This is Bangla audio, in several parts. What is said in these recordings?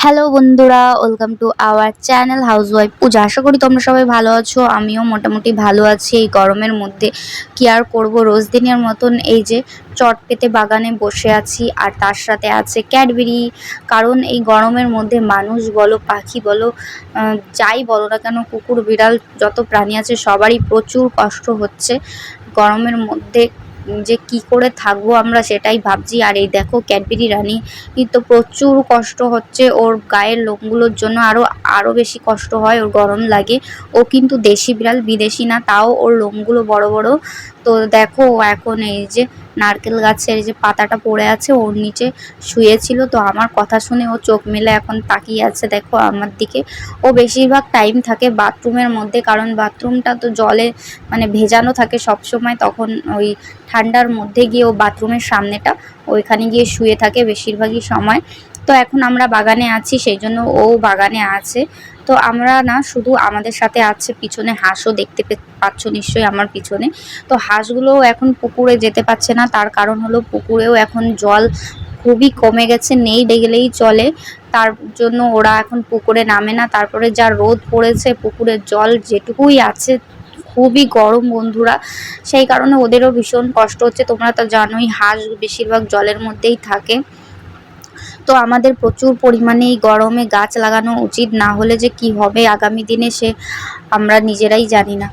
হ্যালো বন্ধুরা, welcome to our channel housewife Puja. আশা করি তোমরা সবাই ভালো আছো। আমিও মোটামুটি ভালো আছি। এই গরমের মধ্যে কি আর করবো, রোজ দিনের মতন এই যে চট পেতে বাগানে বসে আছি, আর তার সাথে আছে ক্যাডবেরি। কারণ এই গরমের মধ্যে মানুষ বলো, পাখি বলো, যাই বলো না কেন, কুকুর বিড়াল যত প্রাণী আছে সবারই প্রচুর কষ্ট হচ্ছে গরমের মধ্যে। যে কি করে থাকবো আমরা সেটাই ভাবছি। আর এই দেখো ক্যাডবেরি রানী কিন্তু প্রচুর কষ্ট হচ্ছে, ওর গায়ের লোমগুলোর জন্য আরো আরো বেশি কষ্ট হয়, ওর গরম লাগে। ও কিন্তু দেশি বিড়াল, বিদেশি না, তাও ওর লোমগুলো বড় বড়। তো দেখো ও এখন এই যে নারকেল গাছের যে পাতাটা পড়ে আছে ওর নিচে শুয়েছিল, তো আমার কথা শুনে ও চোখ মেলে এখন তাকিয়ে আছে দেখো আমার দিকে। ও বেশিরভাগ টাইম থাকে বাথরুমের মধ্যে, কারণ বাথরুমটা তো জলে মানে ভেজানো থাকে সব সময়, তখন ওই ঠান্ডার মধ্যে গিয়ে ও বাথরুমের সামনেটা ওইখানে গিয়ে শুয়ে থাকে বেশিরভাগই সময়। তো এখন আমরা বাগানে আছি, সেই জন্য ও বাগানে আছে। তো আমরা না শুধু আমাদের সাথে আছে, পিছনে হাঁসও দেখতে পাচ্ছ নিশ্চয়ই আমার পিছনে। তো হাঁসগুলোও এখন পুকুরে যেতে পারছে না, তার কারণ হলো পুকুরেও এখন জল খুবই কমে গেছে, নেই গেলেই চলে। তার জন্য ওরা এখন পুকুরে নামে না। তারপরে যা রোদ পড়েছে, পুকুরের জল যেটুকুই আছে খুবই গরম বন্ধুরা, সেই কারণে ওদেরও ভীষণ কষ্ট হচ্ছে। তোমরা তো জানোই হাঁস বেশিরভাগ জলের মধ্যেই থাকে। তো আমাদের প্রচুর পরিমাণে এই গরমে গাছ লাগানো উচিত, না হলে যে কি হবে আগামী দিনে সে আমরা নিজেরাই জানি না।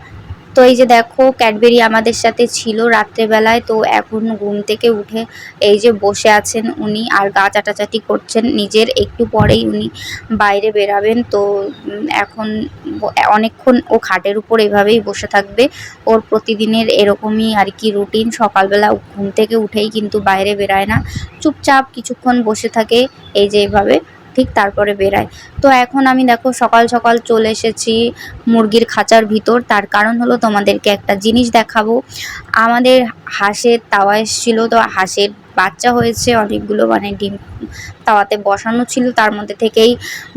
তো এই যে দেখো ক্যাডবেরি আমাদের সাথে ছিল রাত্রেবেলায়, তো এখন ঘুম থেকে উঠে এই যে বসে আছেন উনি, আর গা চাটাচাটি করছেন নিজের। একটু পরেই উনি বাইরে বেরাবেন। তো এখন অনেকক্ষণ ও খাটের উপর এভাবেই বসে থাকবে। ওর প্রতিদিনের এরকমই আর কি রুটিন। সকালবেলা ঘুম থেকে উঠেই কিন্তু বাইরে বেরায় না, চুপচাপ কিছুক্ষণ বসে থাকে এই যে এভাবে, ঠিক তারপরে বেরায়। তো এখন আমি দেখো সকাল সকাল চলে এসেছি মুরগির খাঁচার ভিতর। তার কারণ হলো তোমাদেরকে একটা জিনিস দেখাবো। আমাদের হাঁসের তাওয়া এসেছিল, তো হাঁসের বাচ্চা হয়েছে অনেকগুলো, মানে ডিম তাওয়াতে বসানো ছিল, তার মধ্যে থেকেই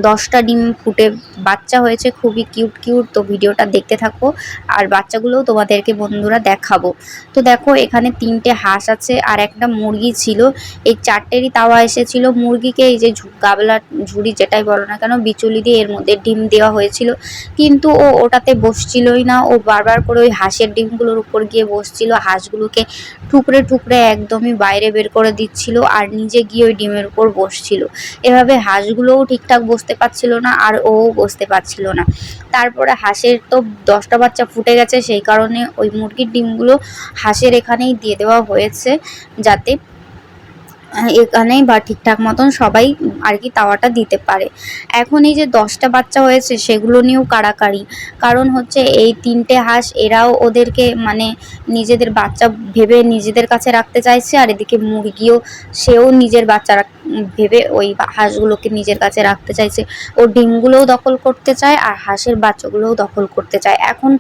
10টা ডিম ফুটে বাচ্চা হয়েছে, খুবই কিউট কিউট। তো ভিডিওটা দেখতে থাকো, আর বাচ্চাগুলোও তোমাদেরকে বন্ধুরা দেখাবো। তো দেখো এখানে 3টে হাঁস আছে আর একটা মুরগি ছিল। এই 4টেরই তাওয়া এসেছিল। মুরগিকে এই যে গাবলা ঝুড়ি যেটাই বলো না কেন, বিচুলি দিয়ে এর মধ্যে ডিম দেওয়া হয়েছিল, কিন্তু ও ওটাতে বসছিলই না। ও বারবার করে ওই হাঁসের ডিমগুলোর উপর গিয়ে বসছিল, হাঁসগুলোকে টুকরে টুকরে একদমই বাইরে বের করে দিচ্ছিল, আর নিজে গিয়ে ওই ডিমের উপর বসছিল। এভাবে হাঁসগুলোও ঠিকঠাক বসতে পারছিল না, আর ও বসতে পারছিল না। তারপরে হাঁসের তো 10টা বাচ্চা ফুটে গেছে, সেই কারণে ওই মুরগির ডিমগুলো হাঁসের এখানেই দিয়ে দেওয়া হয়েছে, যাতে এখানেই বা ঠিকঠাক মতন সবাই আর কি তাওয়াটা দিতে পারে। এখন এই যে 10টা বাচ্চা হয়েছে সেগুলো নিয়েও কাড়াকাড়ি, কারণ হচ্ছে এই 3টে হাঁস এরাও ওদেরকে মানে নিজেদের বাচ্চা ভেবে নিজেদের কাছে রাখতে চাইছে, আর এদিকে মুরগিও সেও নিজের বাচ্চা ভেবে ওই হাঁসগুলোকে নিজের কাছে রাখতে চাইছে। ও ডিমগুলোও দখল করতে চায় আর হাঁসের বাচ্চাগুলোও দখল করতে চায়। এখন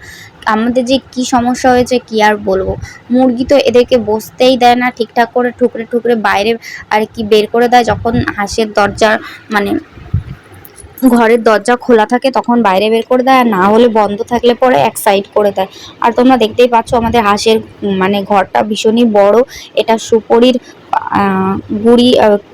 আমাদের যে কি সমস্যা হয়েছে কি আর বলবো। মুরগি তো এদেরকে বসতেই দেয় না ঠিকঠাক করে, ঠুকরে ঠুকরে বাইরে আর কি বের করে দেয়। যখন হাঁসের দরজার মানে ঘরের দরজা খোলা থাকে তখন বাইরে বের করে দেয়, আর না হলে বন্ধ থাকলে পরে এক সাইড করে দেয়। আর তোমরা দেখতেই পাচ্ছ আমাদের হাঁসের মানে ঘরটা ভীষণই বড়। এটা সুপরির গুঁড়ি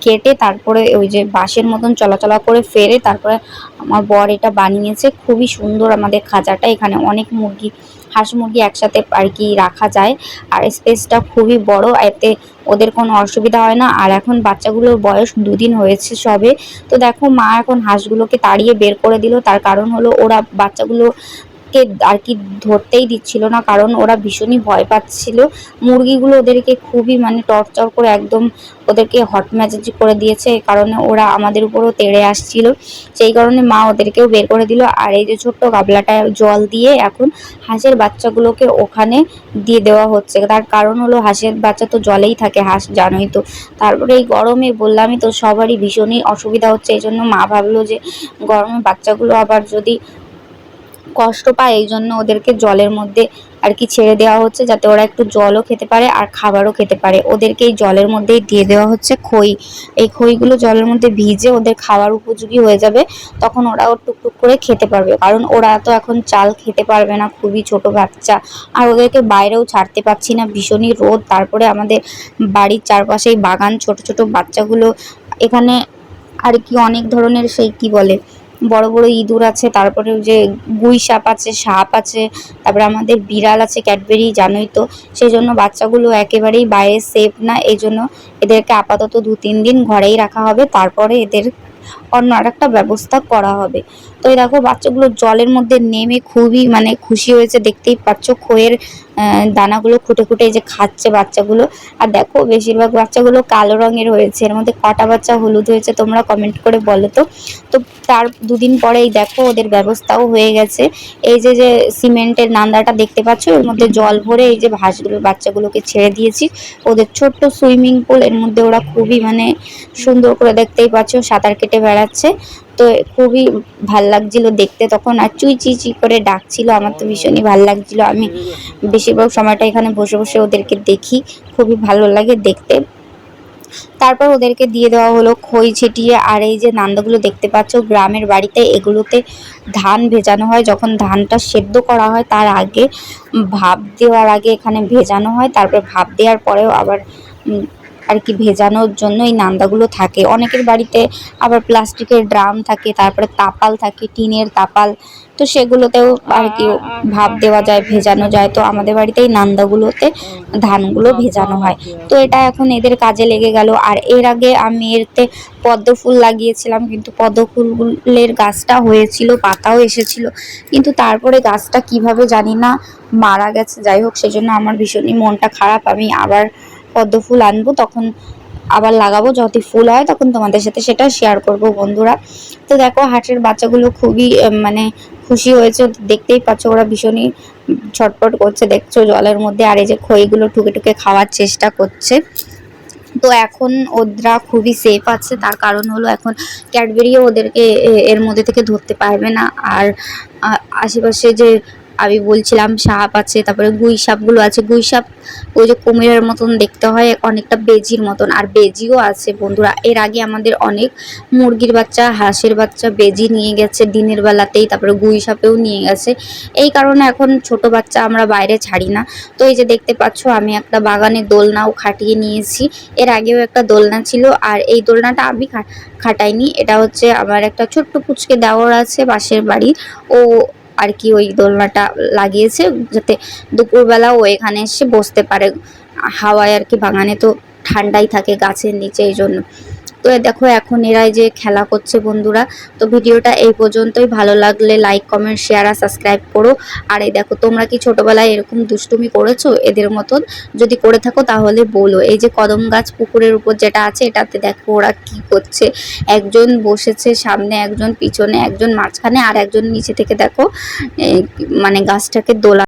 কেটে তারপরে ওই যে বাঁশের মতন চলাচলা করে ফেরে তারপরে আমার বর এটা বানিয়েছে। খুবই সুন্দর আমাদের খাঁচাটা, এখানে অনেক মুরগি হাঁস মুরগি একসাথে আর কি রাখা যায়, আর স্পেসটা খুবই বড়, এতে ওদের কোনো অসুবিধা হয় না। আর এখন বাচ্চাগুলোর বয়স 2 দিন হয়েছে সবে। তো দেখো মা এখন হাঁসগুলোকে তাড়িয়ে বের করে দিল, তার কারণ হলো ওরা বাচ্চাগুলোকে আর কি ধরতেই দিচ্ছিল না, কারণ ওরা ভীষণই ভয় পাচ্ছিল। মুরগিগুলো ওদেরকে খুবই মানে টর্চার করে একদম ওদেরকে হট মেজাজি করে দিয়েছে, এই কারণে ওরা আমাদের উপরও তেড়ে আসছিল, সেই কারণে মা ওদেরকেও বের করে দিল। আর এই যে ছোট্ট গাবলাটায় জল দিয়ে এখন হাঁসের বাচ্চাগুলোকে ওখানে দিয়ে দেওয়া হচ্ছে। তার কারণ হলো হাঁসের বাচ্চা তো জলেই থাকে, হাঁস জানোই তো। তারপরে এই গরমে বললামই তো সবারই ভীষণই অসুবিধা হচ্ছে, এই জন্য মা ভাবলো যে গরমে বাচ্চাগুলো আবার যদি কষ্ট পায়, এই জন্য ওদেরকে জলের মধ্যে আর কি ছেড়ে দেওয়া হচ্ছে, যাতে ওরা একটু জলও খেতে পারে আর খাবারও খেতে পারে। ওদেরকে এই জলের মধ্যেই দিয়ে দেওয়া হচ্ছে খই। এই খইগুলো জলের মধ্যে ভিজে ওদের খাওয়ার উপযোগী হয়ে যাবে, তখন ওরাও টুকটুক করে খেতে পারবে, কারণ ওরা তো এখন চাল খেতে পারবে না, খুবই ছোট বাচ্চা। আর ওদেরকে বাইরেও ছাড়তে পারছি না, ভীষণই রোদ। তারপরে আমাদের বাড়ির চারপাশেই বাগান, ছোট ছোট বাচ্চাগুলো এখানে আর কি অনেক ধরনের সেই কি বলে বড় বড় ইঁদুর আছে, তারপরে যে গুই সাপ আছে, সাপ আছে, তারপরে আমাদের বিড়াল আছে ক্যাডবেরি, জানোই তো। সেই জন্য বাচ্চাগুলো একেবারেই বাইরে সেফ না, এই জন্য এদেরকে আপাতত 2-3 দিন ঘরেই রাখা হবে, তারপরে এদের অন্য আরেকটা ব্যবস্থা করা হবে। তো এই দেখো বাচ্চাগুলো জলের মধ্যে নেমে খুবই মানে খুশি হয়েছে, দেখতেই পাচ্ছ খইয়ের দানাগুলো খুঁটে খুঁটে এই যে খাচ্ছে বাচ্চাগুলো। আর দেখো বেশিরভাগ বাচ্চাগুলো কালো রঙের হয়েছে, এর মধ্যে কটা বাচ্চা হলুদ হয়েছে তোমরা কমেন্ট করে বলো তো। তো তার 2 দিন পরেই দেখো ওদের ব্যবস্থাও হয়ে গেছে। এই যে যে সিমেন্টের নান্দাটা দেখতে পাচ্ছ, এর মধ্যে জল ভরে এই যে হাঁসগুলো বাচ্চাগুলোকে ছেড়ে দিয়েছি। ওদের ছোট্ট সুইমিং পুল, এর মধ্যে ওরা খুবই মানে সুন্দর করে দেখতেই পাচ্ছ সাঁতার কেটে বেড়াচ্ছে। তো খুবই ভাল লাগছিল দেখতে তখন, আর চুই চি চি করে ডাকছিল, আমার তো ভীষণই ভাল লাগছিল। আমি বেশিরভাগ সময়টা এখানে বসে বসে ওদেরকে দেখি, খুবই ভালো লাগে দেখতে। তারপর ওদেরকে দিয়ে দেওয়া হলো খই ছিটিয়ে। আর এই যে নান্দাগুলো দেখতে পাচ্ছ গ্রামের বাড়িতে এগুলোতে ধান ভেজানো হয়, যখন ধানটা সেদ্ধ করা হয় তার আগে ভাপ দেওয়ার আগে এখানে ভেজানো হয়, তারপর ভাপ দেওয়ার পরেও আবার আর কি ভেজানোর জন্য এই নান্দাগুলো থাকে। অনেকের বাড়িতে আবার প্লাস্টিকের ড্রাম থাকে, তারপরে তাপাল থাকে, টিনের তাপাল, তো সেগুলোতেও আর কি ভাপ দেওয়া যায়, ভেজানো যায়। তো আমাদের বাড়িতে এই নান্দাগুলোতে ধানগুলো ভেজানো হয়। তো এটা এখন এদের কাজে লেগে গেল। আর এর আগে আমি এতে পদ্ম ফুল লাগিয়েছিলাম, কিন্তু পদ্ম ফুলের গাছটা হয়েছিল, পাতাও এসেছিল, কিন্তু তারপরে গাছটা কিভাবে জানি না মারা গেছে। যাই হোক, সেজন্য আমার ভীষণই মনটা খারাপ। আমি আবার পদ্ম ফুল আনবো, তখন আবার লাগাবো, যদি ফুল হয় তখন তোমাদের সাথে সেটা শেয়ার করব বন্ধুরা। তো দেখো হাঁসের বাচ্চাগুলো খুবই মানে খুশি হয়েছে, দেখতেই পাচ্ছ ওরা ভীষণই ছটপট করছে দেখছো জলের মধ্যে। আর এই যে খইগুলো ঠুকে ঠুকে খাওয়ার চেষ্টা করছে। তো এখন ওরা খুবই সেফ আছে, তার কারণ হলো এখন ক্যাডবেরিও ওদেরকে এর মধ্যে থেকে ধরতে পারবে না। আর আশেপাশে যে আমি বলছিলাম সাপ আছে, তারপরে গুই সাপগুলো আছে। গুই সাপ ওই যে কুমিরের মতন দেখতে হয়, অনেকটা বেজির মতন, আর বেজিও আছে বন্ধুরা। এর আগে আমাদের অনেক মুরগির বাচ্চা, হাঁসের বাচ্চা বেজি নিয়ে গেছে দিনের বেলাতেই, তারপরে গুই সাপেও নিয়ে গেছে। এই কারণে এখন ছোট বাচ্চা আমরা বাইরে ছাড়ি না। তো এই যে দেখতে পাচ্ছ আমি একটা বাগানে দোলনাও খাটিয়ে নিয়েছি। এর আগেও একটা দোলনা ছিল, আর এই দোলনাটা আমি খাটাইনি, এটা হচ্ছে আমার একটা ছোট্ট পুচকে দেওর আছে পাশের বাড়ি, ও আর কি ওই দোলনাটা লাগিয়েছে যাতে দুপুরবেলা ও এখানে এসে বসতে পারে হাওয়ায় আর কি। বাগানে তো ঠান্ডাই থাকে গাছের নিচে, এই জন্য। তো দেখো এখন এরাই যে খেলা করছে বন্ধুরা। তো ভিডিওটা এই পর্যন্তই, ভালো লাগলে লাইক কমেন্ট শেয়ার আর সাবস্ক্রাইব করো। আর এই দেখো তোমরা কি ছোটবেলায় এরকম দুষ্টুমি করেছো এদের মতন? যদি করে থাকো তাহলে বলো। এই যে কদম গাছ পুকুরের উপর যেটা আছে, এটাতে দেখো ওরা কি করছে, একজন বসেছে সামনে, একজন পিছনে, একজন মাঝখানে, আর একজন নিচে থেকে দেখো মানে গাছটাকে দোলা